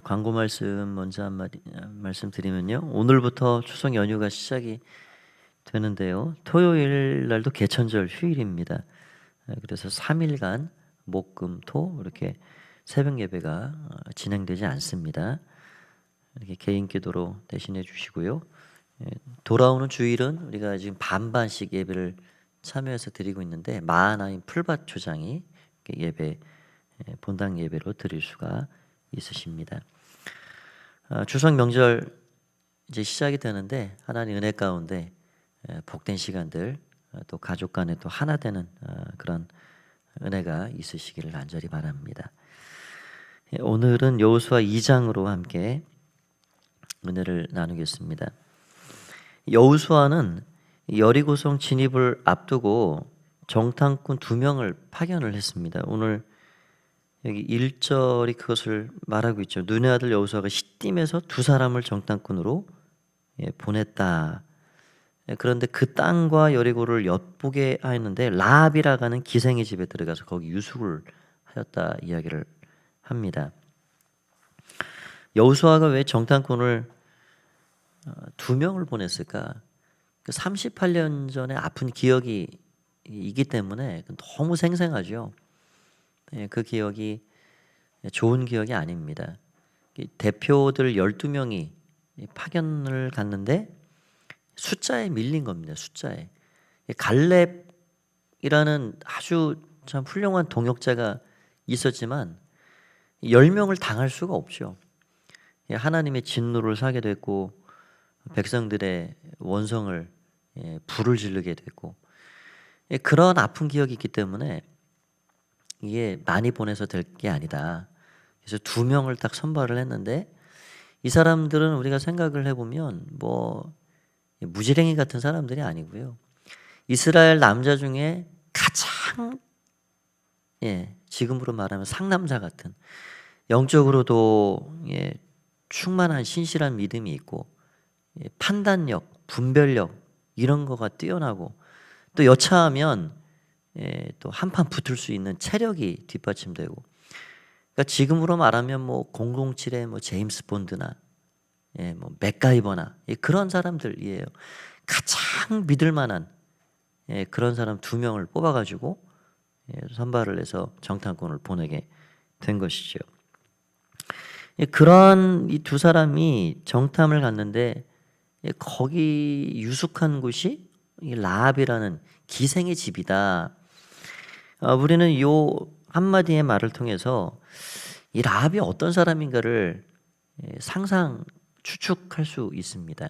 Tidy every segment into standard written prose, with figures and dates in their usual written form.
광고 말씀 먼저 한마디 말씀드리면요. 오늘부터 추석 연휴가 시작이 되는데요. 토요일 날도 개천절 휴일입니다. 그래서 3일간 목, 금, 토 이렇게 새벽 예배가 진행되지 않습니다. 이렇게 개인 기도로 대신해 주시고요. 돌아오는 주일은 우리가 지금 반반씩 예배를 참여해서 드리고 있는데 마하나임 풀밭 초장이 예배 본당 예배로 드릴 수가 있으십니다. 추석 명절 이제 시작이 되는데 하나님 은혜 가운데 복된 시간들 또 가족 간에 또 하나 되는 그런 은혜가 있으시기를 간절히 바랍니다. 오늘은 여호수아 2장으로 함께 은혜를 나누겠습니다. 여호수아는 여리고성 진입을 앞두고 정탐꾼 2명을 파견을 했습니다. 오늘 여기 1절이 그것을 말하고 있죠. 눈의 아들 여호수아가 시딤에서 2사람을 정탐꾼으로 보냈다. 그런데 그 땅과 여리고를 엿보게 하였는데 라합이라고 하는 기생의 집에 들어가서 거기 유숙을 하였다 이야기를 합니다. 여호수아가 왜 정탐꾼을 2명을 보냈을까? 38년 전에 아픈 기억이 있기 때문에 너무 생생하죠. 그 기억이 좋은 기억이 아닙니다. 대표들 12명이 파견을 갔는데 숫자에 밀린 겁니다. 숫자에. 갈렙이라는 아주 참 훌륭한 동역자가 있었지만 10명을 당할 수가 없죠. 하나님의 진노를 사게 됐고 백성들의 원성을 불을 지르게 됐고 그런 아픈 기억이 있기 때문에 이게 많이 보내서 될 게 아니다. 그래서 2명을 딱 선발을 했는데 이 사람들은 우리가 생각을 해보면 뭐 무지랭이 같은 사람들이 아니고요. 이스라엘 남자 중에 가장 지금으로 말하면 상남자 같은 영적으로도 충만한 신실한 믿음이 있고 판단력, 분별력 이런 거가 뛰어나고 또 여차하면 또 한판 붙을 수 있는 체력이 뒷받침되고 그러니까 지금으로 말하면 뭐 007의 뭐 제임스 본드나 뭐 맥가이버나 그런 사람들이에요. 가장 믿을 만한 그런 사람 2명을 뽑아가지고 선발을 해서 정탐꾼을 보내게 된 것이죠. 그런 이 2사람이 정탐을 갔는데 거기 유숙한 곳이 라합이라는 기생의 집이다. 우리는 요 한마디의 말을 통해서 이 라합이 어떤 사람인가를 상상 추측할 수 있습니다.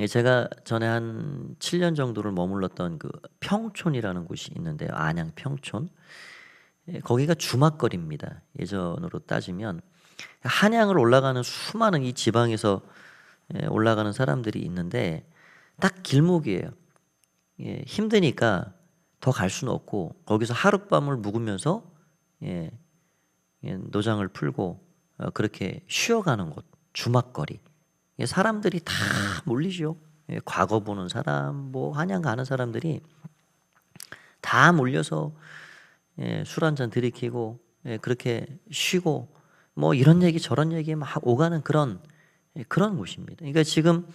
제가 전에 한 7년 정도를 머물렀던 그 평촌이라는 곳이 있는데요. 안양 평촌. 거기가 주막거리입니다. 예전으로 따지면 한양을 올라가는 수많은 이 지방에서 올라가는 사람들이 있는데 딱 길목이에요. 힘드니까 더 갈 수는 없고 거기서 하룻밤을 묵으면서 노장을 풀고 그렇게 쉬어가는 곳 주막거리. 사람들이 다 몰리죠. 과거 보는 사람, 뭐 한양 가는 사람들이 다 몰려서 술 한잔 들이키고 그렇게 쉬고 뭐 이런 얘기 저런 얘기 막 오가는 그런 곳입니다. 그러니까 지금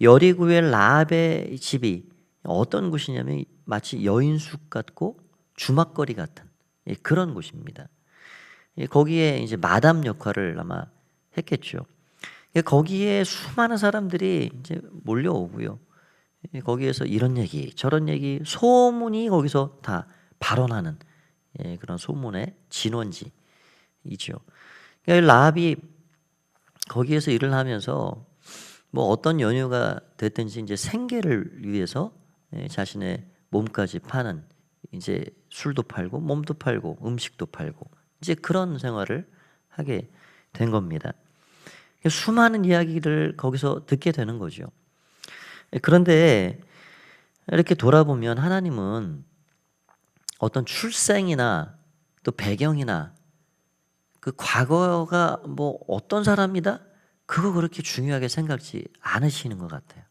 여리고의 라합의 집이 어떤 곳이냐면 마치 여인숙 같고 주막거리 같은 그런 곳입니다. 거기에 이제 마담 역할을 아마 했겠죠. 거기에 수많은 사람들이 이제 몰려오고요. 거기에서 이런 얘기 저런 얘기 소문이 거기서 다 발언하는 그런 소문의 진원지이죠. 그러니까 라합이 거기에서 일을 하면서 뭐 어떤 연유가 됐든지 이제 생계를 위해서 자신의 몸까지 파는 이제 술도 팔고 몸도 팔고 음식도 팔고 이제 그런 생활을 하게 된 겁니다. 수많은 이야기를 거기서 듣게 되는 거죠. 그런데 이렇게 돌아보면 하나님은 어떤 출생이나 또 배경이나 그 과거가 뭐 어떤 사람이다? 그거 그렇게 중요하게 생각지 않으시는 것 같아요.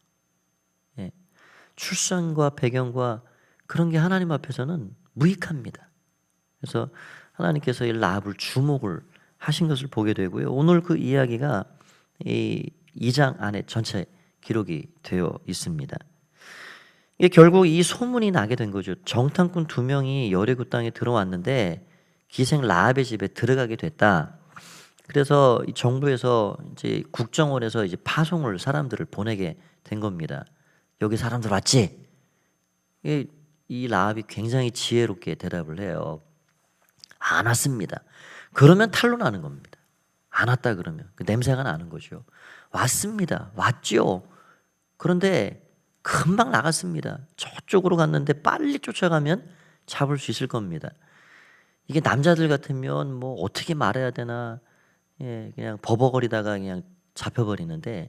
출생과 배경과 그런 게 하나님 앞에서는 무익합니다. 그래서 하나님께서 이 라합을 주목을 하신 것을 보게 되고요. 오늘 그 이야기가 이 2장 안에 전체 기록이 되어 있습니다. 이게 결국 이 소문이 나게 된 거죠. 정탐꾼 2명이 여리고 땅에 들어왔는데 기생 라합의 집에 들어가게 됐다. 그래서 이 정부에서 이제 국정원에서 이제 파송을 사람들을 보내게 된 겁니다. 여기 사람들 왔지? 이 라합이 굉장히 지혜롭게 대답을 해요. 안 왔습니다. 그러면 탄로나는 겁니다. 안 왔다 그러면 그 냄새가 나는 거죠. 왔습니다. 왔죠. 그런데 금방 나갔습니다. 저쪽으로 갔는데 빨리 쫓아가면 잡을 수 있을 겁니다. 이게 남자들 같으면 뭐 어떻게 말해야 되나, 그냥 버벅거리다가 그냥 잡혀버리는데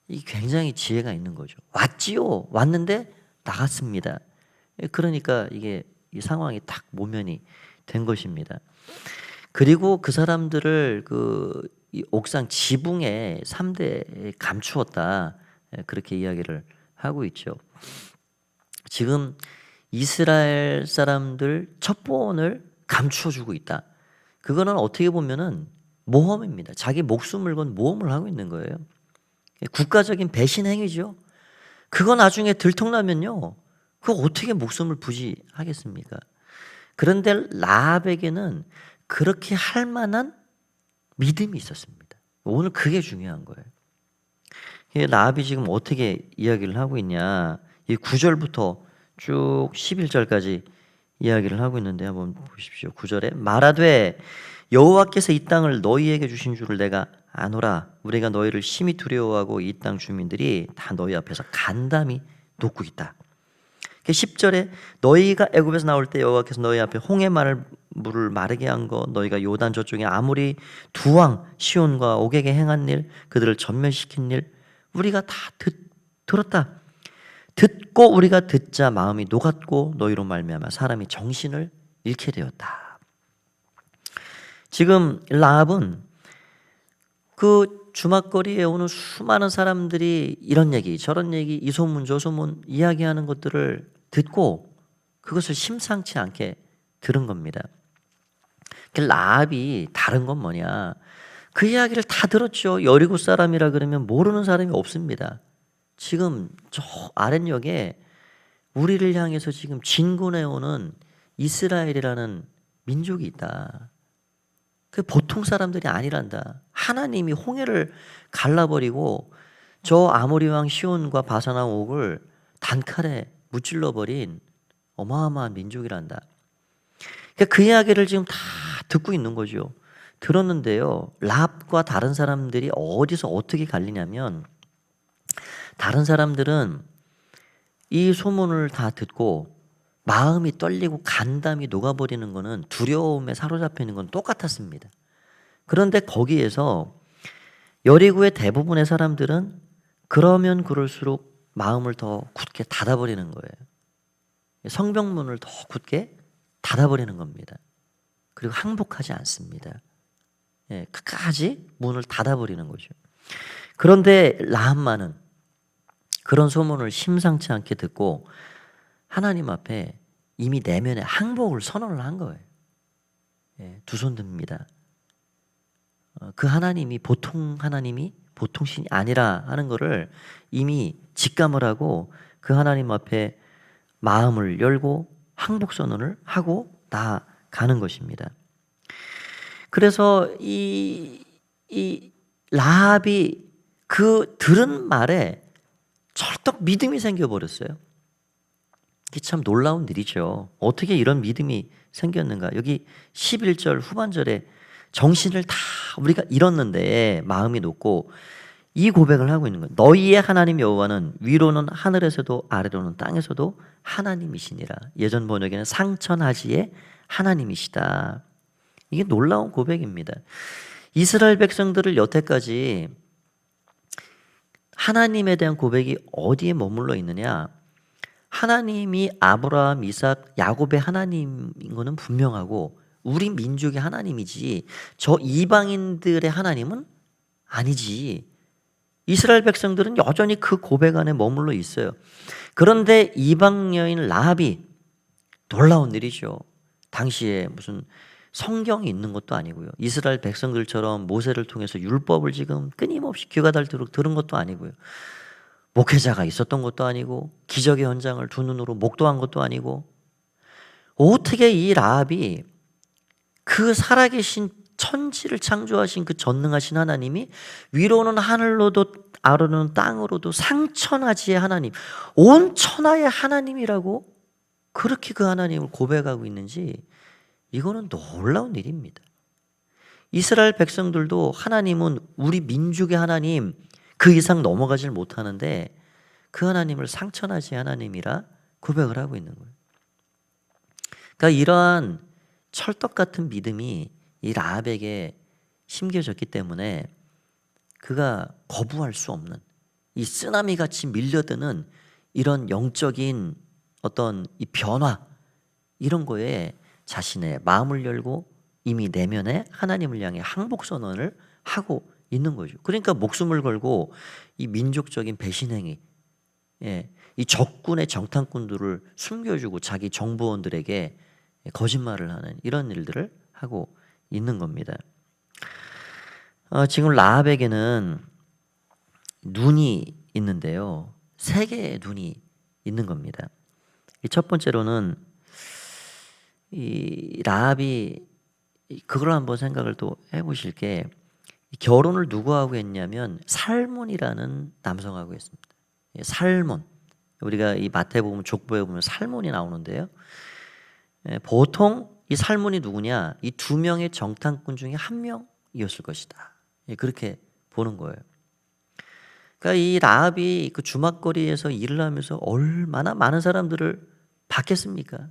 이게 굉장히 지혜가 있는 거죠. 왔지요. 왔는데 나갔습니다. 그러니까 이게 이 상황이 딱 모면이 된 것입니다. 그리고 그 사람들을 이 옥상 지붕에 3대에 감추었다. 그렇게 이야기를 하고 있죠. 지금 이스라엘 사람들 첩보원을 감추어주고 있다. 그거는 어떻게 보면은 모험입니다. 자기 목숨을 건 모험을 하고 있는 거예요. 국가적인 배신 행위죠. 그거 나중에 들통나면요, 그거 어떻게 목숨을 부지하겠습니까? 그런데 라합에게는 그렇게 할 만한 믿음이 있었습니다. 오늘 그게 중요한 거예요. 라합이 지금 어떻게 이야기를 하고 있냐, 이 9절부터 쭉 11절까지 이야기를 하고 있는데 한번 보십시오. 9절에 말하되 여호와께서 이 땅을 너희에게 주신 줄을 내가 아노라. 우리가 너희를 심히 두려워하고 이 땅 주민들이 다 너희 앞에서 간담이 놓고 있다. 10절에 너희가 애굽에서 나올 때 여호와께서 너희 앞에 홍해 물을 마르게 한 것, 너희가 요단 저쪽에 아모리 두 왕 시온과 옥에게 행한 일, 그들을 전멸시킨 일 우리가 다 들었다. 듣고 우리가 듣자 마음이 녹았고 너희로 말미암아 사람이 정신을 잃게 되었다. 지금 라합은 그 주막거리에 오는 수많은 사람들이 이런 얘기 저런 얘기 이 소문 저 소문 이야기하는 것들을 듣고 그것을 심상치 않게 들은 겁니다. 라합이 다른 건 뭐냐, 그 이야기를 다 들었죠. 여리고 사람이라 그러면 모르는 사람이 없습니다. 지금 저 아랫역에 우리를 향해서 지금 진군해 오는 이스라엘이라는 민족이 있다. 그 보통 사람들이 아니란다. 하나님이 홍해를 갈라버리고 저 아모리 왕 시온과 바산 왕 옥을 단칼에 무찔러버린 어마어마한 민족이란다. 그러니까 그 이야기를 지금 다 듣고 있는 거죠. 들었는데요, 라합과 다른 사람들이 어디서 어떻게 갈리냐면, 다른 사람들은 이 소문을 다 듣고 마음이 떨리고 간담이 녹아버리는 것은 두려움에 사로잡혀 있는 건 똑같았습니다. 그런데 거기에서 여리고의 대부분의 사람들은 그러면 그럴수록 마음을 더 굳게 닫아버리는 거예요. 성벽문을 더 굳게 닫아버리는 겁니다. 그리고 항복하지 않습니다. 끝까지 문을 닫아버리는 거죠. 그런데 라합만은 그런 소문을 심상치 않게 듣고 하나님 앞에 이미 내면에 항복을 선언을 한 거예요. 두 손 듭니다. 그 하나님이 보통 신이 아니라 하는 거를 이미 직감을 하고 그 하나님 앞에 마음을 열고 항복 선언을 하고 나아가는 것입니다. 그래서 이 라합이 그 들은 말에 철떡 믿음이 생겨버렸어요. 이게 참 놀라운 일이죠. 어떻게 이런 믿음이 생겼는가. 여기 11절 후반절에 정신을 다 우리가 잃었는데 마음이 높고 이 고백을 하고 있는 거예요. 너희의 하나님 여호와는 위로는 하늘에서도 아래로는 땅에서도 하나님이시니라. 예전 번역에는 상천하지의 하나님이시다. 이게 놀라운 고백입니다. 이스라엘 백성들을 여태까지 하나님에 대한 고백이 어디에 머물러 있느냐, 하나님이 아브라함, 이삭, 야곱의 하나님인 것은 분명하고 우리 민족의 하나님이지 저 이방인들의 하나님은 아니지. 이스라엘 백성들은 여전히 그 고백 안에 머물러 있어요. 그런데 이방 여인 라합이 놀라운 일이죠. 당시에 무슨 성경이 있는 것도 아니고요. 이스라엘 백성들처럼 모세를 통해서 율법을 지금 끊임없이 귀가 닳도록 들은 것도 아니고요. 목회자가 있었던 것도 아니고 기적의 현장을 두 눈으로 목도한 것도 아니고 어떻게 이 라합이 그 살아계신 천지를 창조하신 그 전능하신 하나님이 위로는 하늘로도 아래로는 땅으로도 상천하지의 하나님, 온 천하의 하나님이라고 그렇게 그 하나님을 고백하고 있는지 이거는 놀라운 일입니다. 이스라엘 백성들도 하나님은 우리 민족의 하나님 그 이상 넘어가질 못하는데 그 하나님을 상천하지의 하나님이라 고백을 하고 있는 거예요. 그러니까 이러한 철떡 같은 믿음이 이 라합에게 심겨졌기 때문에 그가 거부할 수 없는 이 쓰나미 같이 밀려드는 이런 영적인 어떤 이 변화 이런 거에 자신의 마음을 열고 이미 내면에 하나님을 향해 항복 선언을 하고 있는 거죠. 그러니까 목숨을 걸고 이 민족적인 배신행위, 이 적군의 정탐꾼들을 숨겨주고 자기 정보원들에게 거짓말을 하는 이런 일들을 하고 있는 겁니다. 지금 라합에게는 눈이 있는데요. 세 개의 눈이 있는 겁니다. 첫 번째로는 이 라합이 그걸 한번 생각을 또 해보실 게 결혼을 누구하고 했냐면 살몬이라는 남성하고 했습니다. 살몬, 우리가 이 마태복음 족보에 보면 살몬이 나오는데요. 보통 이 살몬이 누구냐? 이 두 명의 정탐꾼 중에 한 명이었을 것이다. 그렇게 보는 거예요. 그러니까 이 라합이 그 주막거리에서 일을 하면서 얼마나 많은 사람들을 봤겠습니까?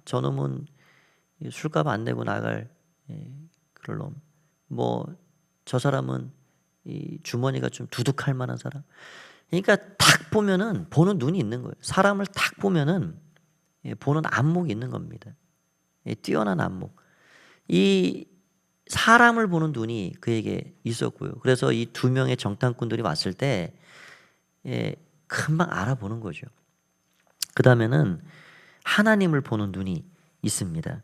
저놈은 술값 안 내고 나갈 그럴 놈. 뭐 저 사람은 이 주머니가 좀 두둑할 만한 사람. 그러니까 딱 보면은 보는 눈이 있는 거예요. 사람을 딱 보면은 보는 안목이 있는 겁니다. 뛰어난 안목. 이 사람을 보는 눈이 그에게 있었고요. 그래서 이 두 명의 정탐꾼들이 왔을 때 금방 알아보는 거죠. 그 다음에는 하나님을 보는 눈이 있습니다.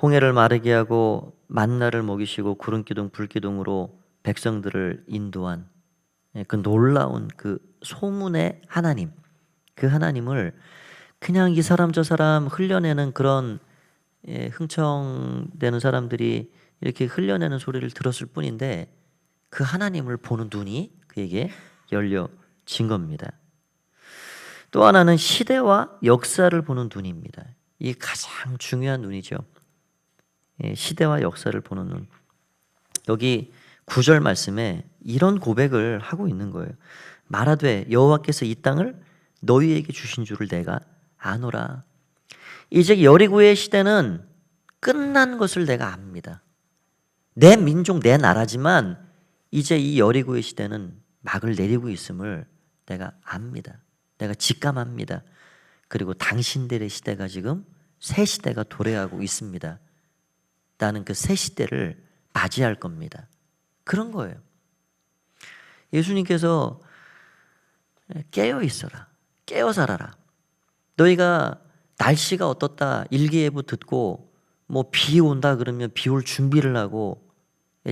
홍해를 마르게 하고 만나를 먹이시고 구름기둥 불기둥으로 백성들을 인도한 그 놀라운 그 소문의 하나님, 그 하나님을 그냥 이 사람 저 사람 흘려내는 그런 흥청대는 사람들이 이렇게 흘려내는 소리를 들었을 뿐인데 그 하나님을 보는 눈이 그에게 열려진 겁니다. 또 하나는 시대와 역사를 보는 눈입니다. 이 가장 중요한 눈이죠. 시대와 역사를 보는 눈. 여기 9절 말씀에 이런 고백을 하고 있는 거예요. 말하되 여호와께서 이 땅을 너희에게 주신 줄을 내가 아노라. 이제 여리고의 시대는 끝난 것을 내가 압니다. 내 민족 내 나라지만 이제 이 여리고의 시대는 막을 내리고 있음을 내가 압니다. 내가 직감합니다. 그리고 당신들의 시대가 지금 새 시대가 도래하고 있습니다. 나는 그 새 시대를 맞이할 겁니다. 그런 거예요. 예수님께서 깨어 있어라. 깨어 살아라. 너희가 날씨가 어떻다 일기예보 듣고 뭐 비 온다 그러면 비 올 준비를 하고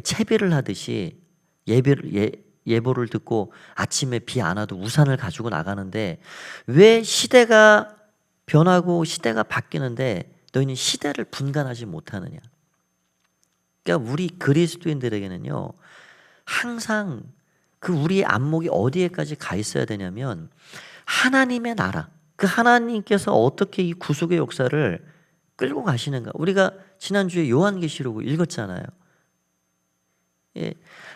채비를 하듯이 예보를 듣고 아침에 비 안 와도 우산을 가지고 나가는데 왜 시대가 변하고 시대가 바뀌는데 너희는 시대를 분간하지 못하느냐. 그러니까 우리 그리스도인들에게는요 항상 그 우리의 안목이 어디에까지 가 있어야 되냐면 하나님의 나라, 그 하나님께서 어떻게 이 구속의 역사를 끌고 가시는가. 우리가 지난주에 요한계시록을 읽었잖아요.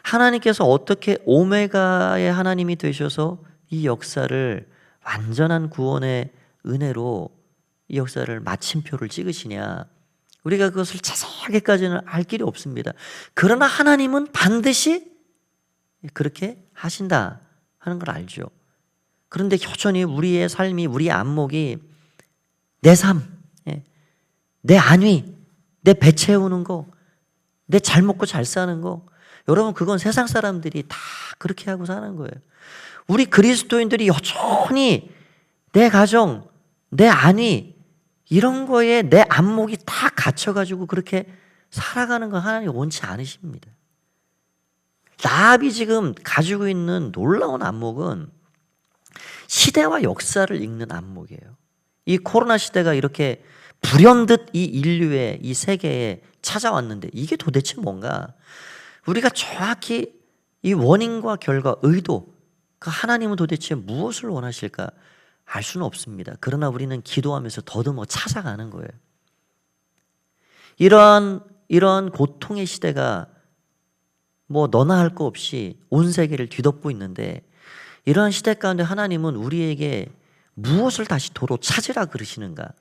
하나님께서 어떻게 오메가의 하나님이 되셔서 이 역사를 완전한 구원의 은혜로 이 역사를 마침표를 찍으시냐. 우리가 그것을 자세하게까지는 알 길이 없습니다. 그러나 하나님은 반드시 그렇게 하신다 하는 걸 알죠. 그런데 여전히 우리의 삶이, 우리의 안목이 내 삶, 내 안위, 내 배 채우는 거, 내 잘 먹고 잘 사는 거, 여러분 그건 세상 사람들이 다 그렇게 하고 사는 거예요. 우리 그리스도인들이 여전히 내 가정, 내 안위, 이런 거에 내 안목이 다 갇혀가지고 그렇게 살아가는 거 하나님 원치 않으십니다. 라합이 지금 가지고 있는 놀라운 안목은 시대와 역사를 읽는 안목이에요. 이 코로나 시대가 이렇게 불현듯 이 인류의 이 세계에 찾아왔는데 이게 도대체 뭔가, 우리가 정확히 이 원인과 결과, 의도, 그 하나님은 도대체 무엇을 원하실까 알 수는 없습니다. 그러나 우리는 기도하면서 더듬어 찾아가는 거예요. 이런 고통의 시대가 뭐 너나 할 거 없이 온 세계를 뒤덮고 있는데, 이러한 시대 가운데 하나님은 우리에게 무엇을 다시 도로 찾으라 그러시는가?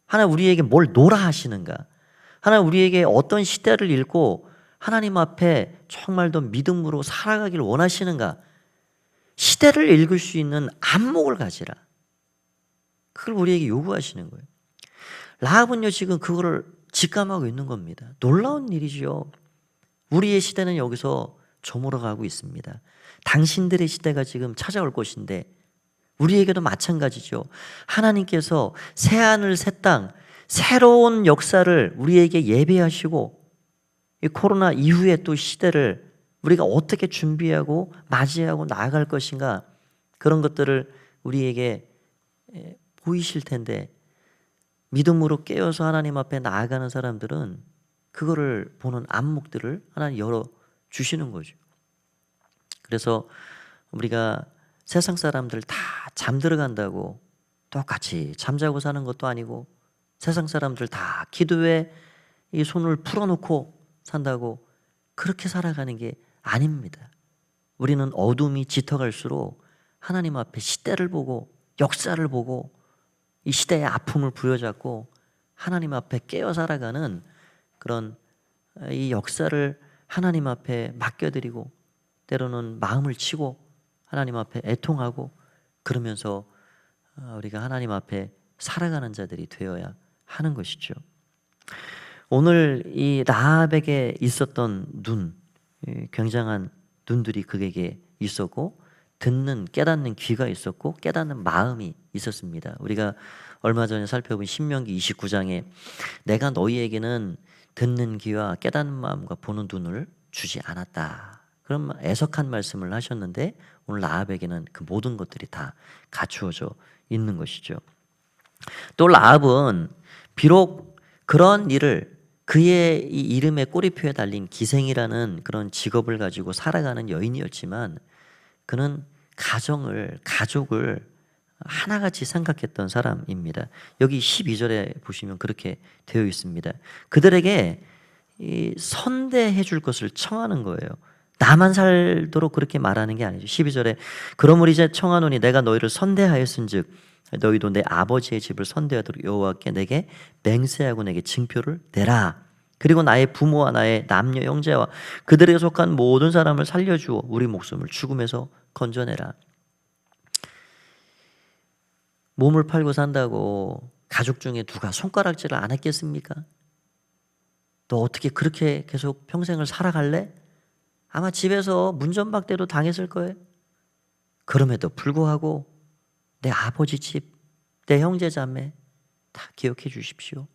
하나님 우리에게 뭘 놓으라 하시는가? 하나님 우리에게 어떤 시대를 읽고 하나님 앞에 정말 더 믿음으로 살아가기를 원하시는가? 시대를 읽을 수 있는 안목을 가지라. 그걸 우리에게 요구하시는 거예요. 라합은요 지금 그거를 직감하고 있는 겁니다. 놀라운 일이죠. 우리의 시대는 여기서 저물어가고 있습니다. 당신들의 시대가 지금 찾아올 것인데 우리에게도 마찬가지죠. 하나님께서 새하늘 새 땅, 새로운 역사를 우리에게 예배하시고, 이 코로나 이후에 또 시대를 우리가 어떻게 준비하고 맞이하고 나아갈 것인가, 그런 것들을 우리에게 보이실 텐데, 믿음으로 깨어서 하나님 앞에 나아가는 사람들은 그거를 보는 안목들을 하나님 열어주시는 거죠. 그래서 우리가 세상 사람들 다 잠들어 간다고 똑같이 잠자고 사는 것도 아니고, 세상 사람들 다 기도에 이 손을 풀어놓고 산다고 그렇게 살아가는 게 아닙니다. 우리는 어둠이 짙어갈수록 하나님 앞에 시대를 보고 역사를 보고 이 시대의 아픔을 부여잡고 하나님 앞에 깨어 살아가는 그런 이 역사를 하나님 앞에 맡겨드리고, 때로는 마음을 치고 하나님 앞에 애통하고, 그러면서 우리가 하나님 앞에 살아가는 자들이 되어야 하는 것이죠. 오늘 이 라합에게 있었던 눈, 굉장한 눈들이 그에게 있었고, 듣는 깨닫는 귀가 있었고, 깨닫는 마음이 있었습니다. 우리가 얼마 전에 살펴본 신명기 29장에 내가 너희에게는 듣는 귀와 깨닫는 마음과 보는 눈을 주지 않았다, 그런 애석한 말씀을 하셨는데, 오늘 라합에게는 그 모든 것들이 다 갖추어져 있는 것이죠. 또 라합은 비록 그런 일을, 그의 이 이름의 꼬리표에 달린 기생이라는 그런 직업을 가지고 살아가는 여인이었지만, 그는 가족을 하나같이 생각했던 사람입니다. 여기 12절에 보시면 그렇게 되어 있습니다. 그들에게 선대해 줄 것을 청하는 거예요. 나만 살도록 그렇게 말하는 게 아니죠. 12절에 그러므로 이제 청하노니 내가 너희를 선대하였은즉 너희도 내 아버지의 집을 선대하도록 여호와께 내게 맹세하고 내게 징표를 내라. 그리고 나의 부모와 나의 남녀 형제와 그들에게 속한 모든 사람을 살려주어 우리 목숨을 죽음에서 건져내라. 몸을 팔고 산다고 가족 중에 누가 손가락질을 안 했겠습니까? 너 어떻게 그렇게 계속 평생을 살아갈래? 아마 집에서 문전박대로 당했을 거예요. 그럼에도 불구하고 내 아버지 집, 내 형제 자매 다 기억해 주십시오.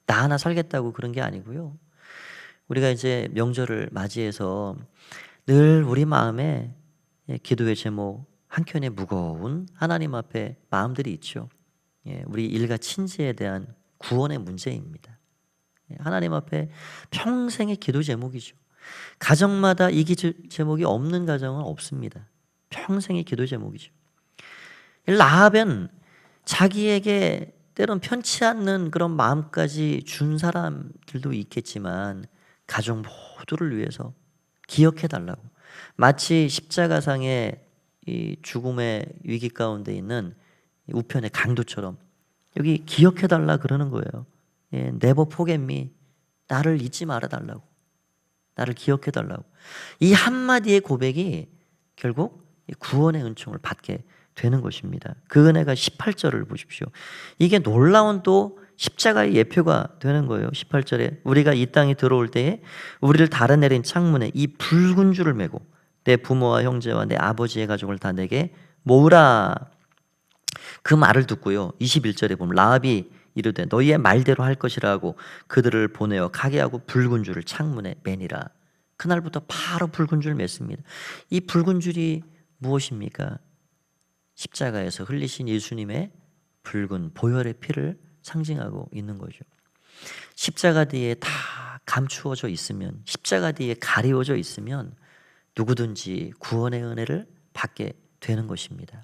나 하나 살겠다고 그런 게 아니고요. 우리가 이제 명절을 맞이해서 늘 우리 마음에 기도의 제목 한켠에 무거운 하나님 앞에 마음들이 있죠. 우리 일가 친지에 대한 구원의 문제입니다. 하나님 앞에 평생의 기도 제목이죠. 가정마다 이 기도 제목이 없는 가정은 없습니다. 평생의 기도 제목이죠. 라합은 자기에게 때론 편치 않는 그런 마음까지 준 사람들도 있겠지만 가족 모두를 위해서 기억해 달라고, 마치 십자가상의 이 죽음의 위기 가운데 있는 우편의 강도처럼 여기 기억해 달라 그러는 거예요. Never forget me. 나를 잊지 말아 달라고, 나를 기억해 달라고. 이 한마디의 고백이 결국 구원의 은총을 받게 되는 것입니다. 그 은혜가 18절을 보십시오. 이게 놀라운 또 십자가의 예표가 되는 거예요. 18절에 우리가 이 땅에 들어올 때에 우리를 달아내린 창문에 이 붉은 줄을 메고 내 부모와 형제와 내 아버지의 가족을 다 내게 모으라. 그 말을 듣고요, 21절에 보면 라합이 이르되 너희의 말대로 할 것이라고 그들을 보내어 가게 하고 붉은 줄을 창문에 매니라. 그날부터 바로 붉은 줄 맸습니다. 이 붉은 줄이 무엇입니까? 십자가에서 흘리신 예수님의 붉은 보혈의 피를 상징하고 있는 거죠. 십자가 뒤에 다 감추어져 있으면, 십자가 뒤에 가리워져 있으면 누구든지 구원의 은혜를 받게 되는 것입니다.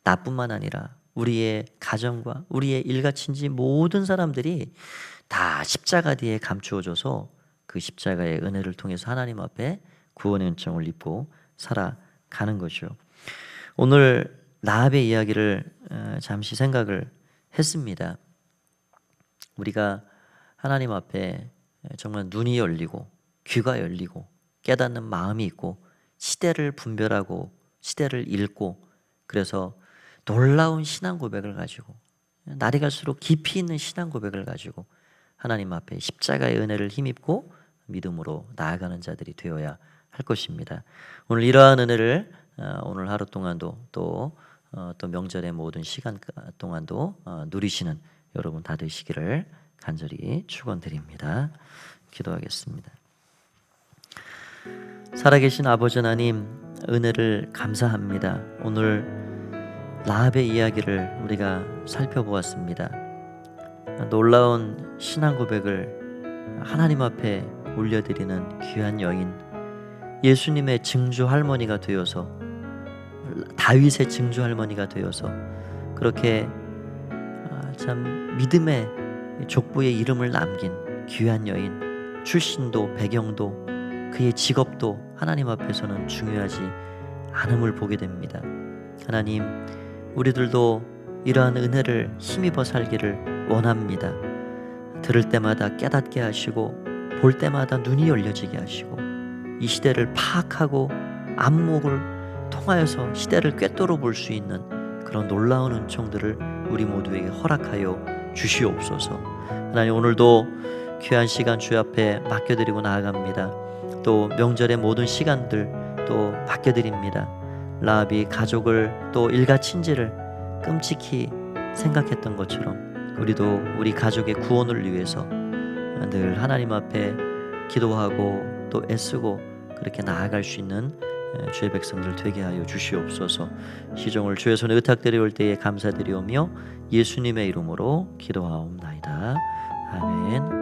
나뿐만 아니라 우리의 가정과 우리의 일가친지 모든 사람들이 다 십자가 뒤에 감추어져서 그 십자가의 은혜를 통해서 하나님 앞에 구원의 은총을 입고 살아가는 거죠. 오늘 라합의 이야기를 잠시 생각을 했습니다. 우리가 하나님 앞에 정말 눈이 열리고 귀가 열리고 깨닫는 마음이 있고 시대를 분별하고 시대를 읽고 그래서 놀라운 신앙 고백을 가지고 날이 갈수록 깊이 있는 신앙 고백을 가지고 하나님 앞에 십자가의 은혜를 힘입고 믿음으로 나아가는 자들이 되어야 할 것입니다. 오늘 이러한 은혜를 오늘 하루 동안도 또 명절의 모든 시간 동안도 누리시는 여러분 다 되시기를 간절히 축원드립니다. 기도하겠습니다. 살아계신 아버지 하나님, 은혜를 감사합니다. 오늘 라합의 이야기를 우리가 살펴보았습니다. 놀라운 신앙 고백을 하나님 앞에 올려드리는 귀한 여인, 예수님의 증조 할머니가 되어서, 다윗의 증조 할머니가 되어서 그렇게 참 믿음의 족보의 이름을 남긴 귀한 여인, 출신도 배경도 그의 직업도 하나님 앞에서는 중요하지 않음을 보게 됩니다. 하나님, 우리들도 이러한 은혜를 힘입어 살기를 원합니다. 들을 때마다 깨닫게 하시고 볼 때마다 눈이 열려지게 하시고 이 시대를 파악하고 안목을 통하여서 시대를 꿰뚫어 볼 수 있는 그런 놀라운 은총들을 우리 모두에게 허락하여 주시옵소서. 하나님, 오늘도 귀한 시간 주 앞에 맡겨드리고 나아갑니다. 또 명절의 모든 시간들 또 맡겨드립니다. 라합이 가족을 또 일가 친지를 끔찍히 생각했던 것처럼 우리도 우리 가족의 구원을 위해서 늘 하나님 앞에 기도하고 또 애쓰고 그렇게 나아갈 수 있는 주의 백성들 되게 하여 주시옵소서. 시종을 주의 손에 의탁드리올 때에 감사드리오며 예수님의 이름으로 기도하옵나이다. 아멘.